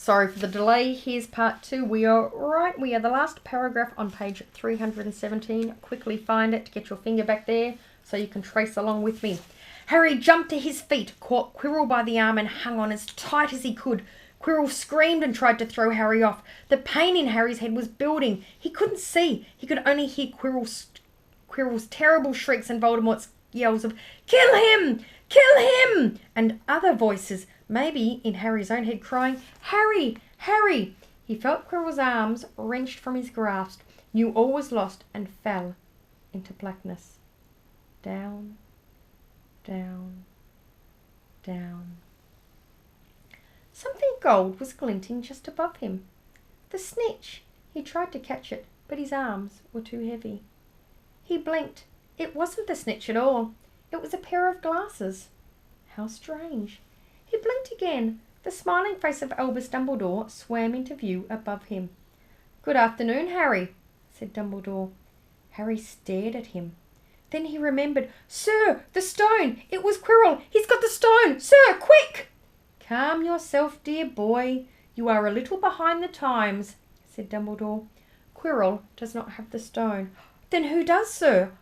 Sorry for the delay. Here's part 2. We are the last paragraph on page 317. Quickly find it, get your finger back there so you can trace along with me. Harry jumped to his feet, caught Quirrell by the arm and hung on as tight as he could. Quirrell screamed and tried to throw Harry off. The pain in Harry's head was building. He couldn't see. He could only hear Quirrell's terrible shrieks and Voldemort's yells of, "Kill him! Kill him!" and other voices, maybe in Harry's own head, crying, "Harry! Harry!" He felt Quirrell's arms wrenched from his grasp, knew all was lost, and fell into blackness. Down, down, down. Something gold was glinting just above him. The snitch! He tried to catch it, but his arms were too heavy. He blinked. It wasn't the snitch at all. It was a pair of glasses. How strange. He blinked again. The smiling face of Albus Dumbledore swam into view above him. "Good afternoon, Harry," said Dumbledore. Harry stared at him. Then he remembered. "Sir, the stone! It was Quirrell! He's got the stone! Sir, quick!" "Calm yourself, dear boy. You are a little behind the times," said Dumbledore. "Quirrell does not have the stone." "Then who does, sir?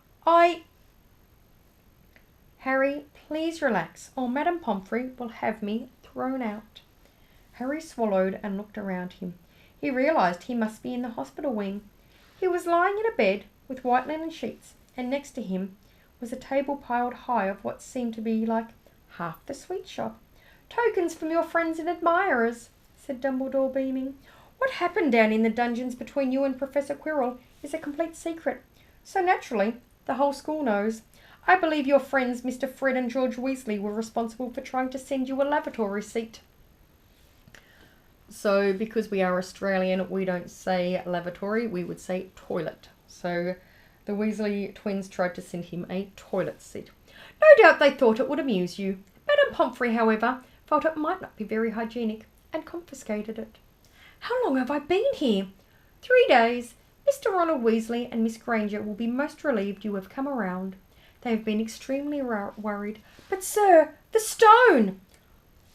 Harry, please relax, or Madame Pomfrey will have me thrown out." Harry swallowed and looked around him. He realised he must be in the hospital wing. He was lying in a bed with white linen sheets, and next to him was a table piled high of what seemed to be like half the sweet shop. "Tokens from your friends and admirers," said Dumbledore, beaming. "What happened down in the dungeons between you and Professor Quirrell is a complete secret. So naturally, the whole school knows. I believe your friends Mr. Fred and George Weasley were responsible for trying to send you a lavatory seat." So, because we are Australian, we don't say lavatory, we would say toilet. So, the Weasley twins tried to send him a toilet seat. No doubt they thought it would amuse you. Madame Pomfrey, however, felt it might not be very hygienic, and confiscated it. "How long have I been here?" "3 days. Mr. Ronald Weasley and Miss Granger will be most relieved you have come around. They have been extremely worried." "But, sir, the stone!"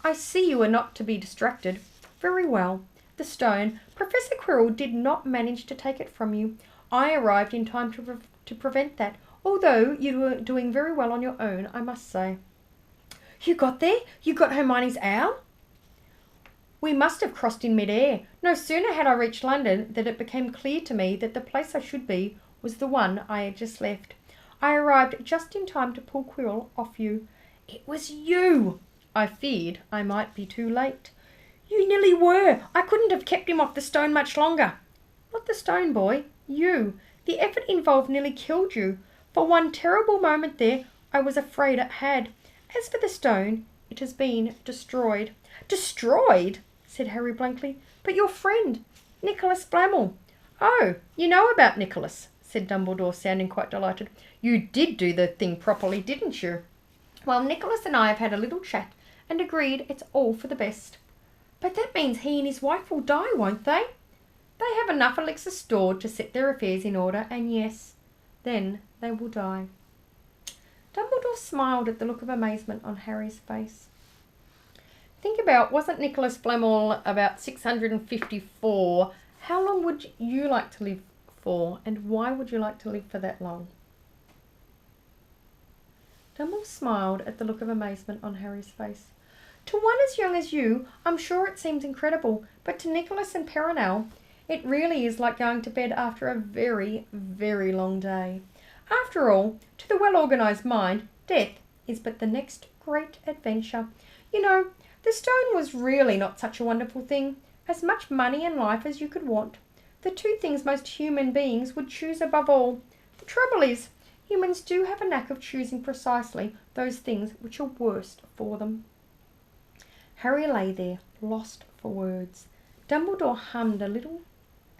"I see you are not to be distracted. Very well. The stone. Professor Quirrell did not manage to take it from you. I arrived in time to prevent that, although you were doing very well on your own, I must say." "You got there? You got Hermione's owl?" "We must have crossed in mid-air. No sooner had I reached London than it became clear to me that the place I should be was the one I had just left. I arrived just in time to pull Quirrell off you." "It was you!" "I feared I might be too late." "You nearly were. I couldn't have kept him off the stone much longer." "Not the stone, boy. You. The effort involved nearly killed you. For one terrible moment there, I was afraid it had. As for the stone, it has been destroyed." "Destroyed?" said Harry blankly. "But your friend, Nicholas Flamel." "Oh, you know about Nicholas," said Dumbledore, sounding quite delighted. "You did do the thing properly, didn't you?" "Well, Nicholas and I have had a little chat and agreed it's all for the best." "But that means he and his wife will die, won't they?" "They have enough elixir stored to set their affairs in order, and yes, then they will die." Dumbledore smiled at the look of amazement on Harry's face. "Think about, wasn't Nicholas Flamel about 654? How long would you like to live for, and why would you like to live for that long?" Dumbledore smiled at the look of amazement on Harry's face. "To one as young as you, I'm sure it seems incredible, but to Nicholas and Perenelle, it really is like going to bed after a very, very long day. After all, to the well-organised mind, death is but the next great adventure. You know, the stone was really not such a wonderful thing. As much money and life as you could want. The 2 things most human beings would choose above all. The trouble is, humans do have a knack of choosing precisely those things which are worst for them." Harry lay there, lost for words. Dumbledore hummed a little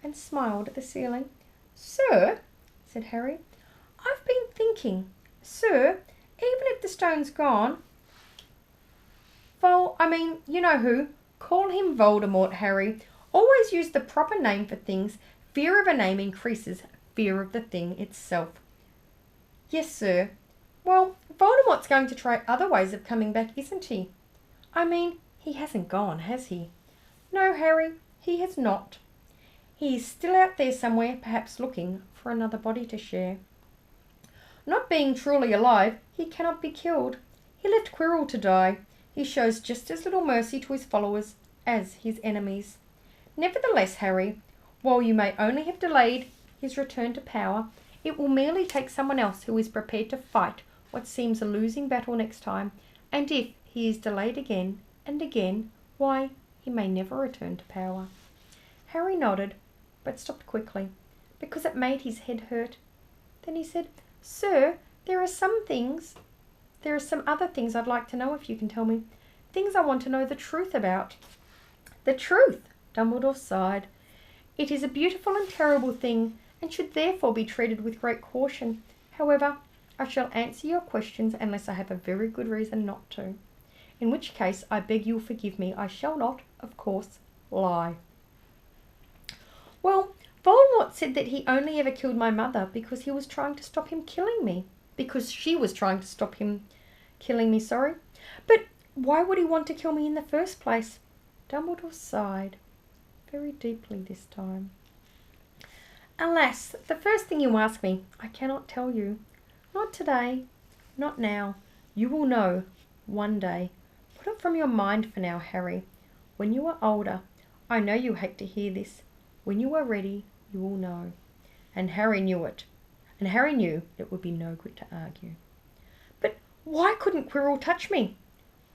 and smiled at the ceiling. "Sir," said Harry, "I've been thinking. Sir, even if the stone's gone, you know who. Call him Voldemort, Harry. Always use the proper name for things. Fear of a name increases fear of the thing itself." "Yes, sir." "Well, Voldemort's going to try other ways of coming back, isn't he? I mean, he hasn't gone, has he?" No, Harry, he has not. He is still out there somewhere, perhaps looking for another body to share. Not being truly alive, he cannot be killed. He left Quirrell to die. He shows just as little mercy to his followers as his enemies. Nevertheless, Harry, while you may only have delayed his return to power, it will merely take someone else who is prepared to fight what seems a losing battle next time, and if he is delayed again and again, why, he may never return to power. Harry nodded, but stopped quickly, because it made his head hurt. Then he said, Sir, there are some other things I'd like to know if you can tell me. Things I want to know the truth about. The truth, Dumbledore sighed. It is a beautiful and terrible thing, and should therefore be treated with great caution. However, I shall answer your questions unless I have a very good reason not to. In which case, I beg you'll forgive me. I shall not, of course, lie. Well, Voldemort said that he only ever killed my mother because he was trying to stop him killing me. Because she was trying to stop him killing me, sorry. But why would he want to kill me in the first place? Dumbledore sighed, very deeply this time. Alas, the first thing you ask me, I cannot tell you. Not today, not now. You will know, one day. Put it from your mind for now, Harry. When you are older, I know you hate to hear this. When you are ready, you will know. And Harry knew it. And Harry knew it would be no good to argue. But why couldn't Quirrell touch me?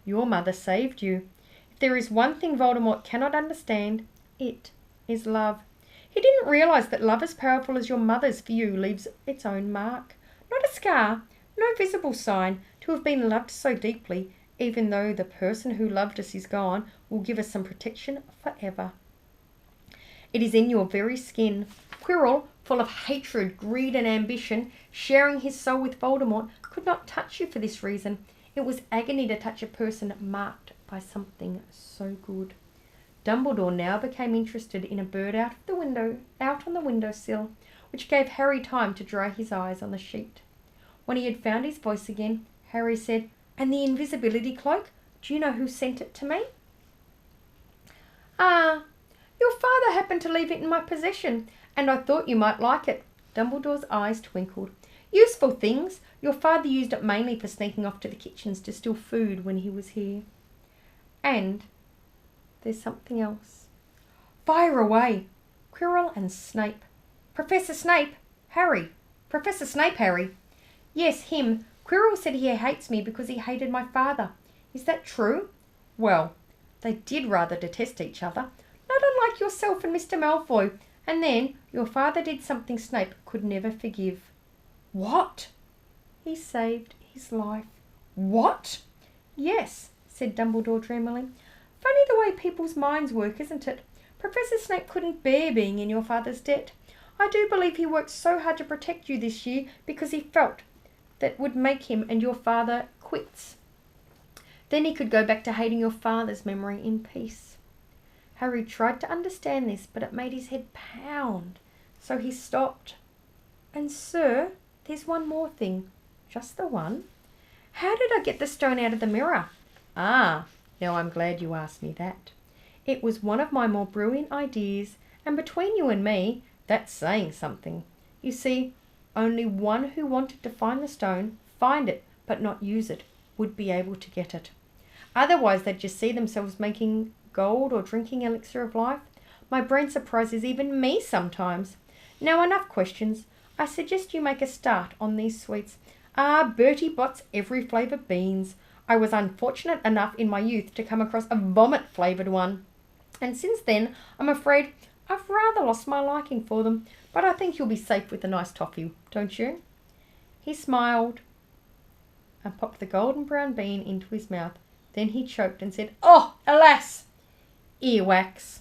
Your mother saved you. If there is one thing Voldemort cannot understand, it is love. He didn't realise that love as powerful as your mother's for you leaves its own mark. Not a scar, no visible sign, to have been loved so deeply, even though the person who loved us is gone, will give us some protection forever. It is in your very skin. Quirrell, full of hatred, greed and ambition, sharing his soul with Voldemort, could not touch you for this reason. It was agony to touch a person marked by something so good. Dumbledore now became interested in a bird out on the windowsill, which gave Harry time to dry his eyes on the sheet. When he had found his voice again, Harry said, And the invisibility cloak? Do you know who sent it to me? Ah, your father happened to leave it in my possession, and I thought you might like it. Dumbledore's eyes twinkled. Useful things. Your father used it mainly for sneaking off to the kitchens to steal food when he was here. And there's something else. Fire away. Quirrell and Snape. Professor Snape. Harry. Professor Snape, Harry. Yes, him. Quirrell said he hates me because he hated my father. Is that true? Well, they did rather detest each other. Not unlike yourself and Mr. Malfoy. And then your father did something Snape could never forgive. What? He saved his life. What? Yes, said Dumbledore dreamily. Funny the way people's minds work, isn't it? Professor Snape couldn't bear being in your father's debt. I do believe he worked so hard to protect you this year because he felt that would make him and your father quits. Then he could go back to hating your father's memory in peace. Harry tried to understand this, but it made his head pound, so he stopped. And, sir, there's one more thing. Just the one. How did I get the stone out of the mirror? Ah, now I'm glad you asked me that. It was one of my more brilliant ideas, and between you and me, that's saying something. You see, only one who wanted to find the stone, find it, but not use it, would be able to get it. Otherwise, they'd just see themselves making gold or drinking elixir of life. My brain surprises even me sometimes. Now, enough questions. I suggest you make a start on these sweets. Ah, Bertie Bott's every flavour beans. I was unfortunate enough in my youth to come across a vomit-flavoured one. And since then, I'm afraid I've rather lost my liking for them. But I think you'll be safe with a nice toffee, don't you? He smiled and popped the golden brown bean into his mouth. Then he choked and said, Oh, alas! Earwax.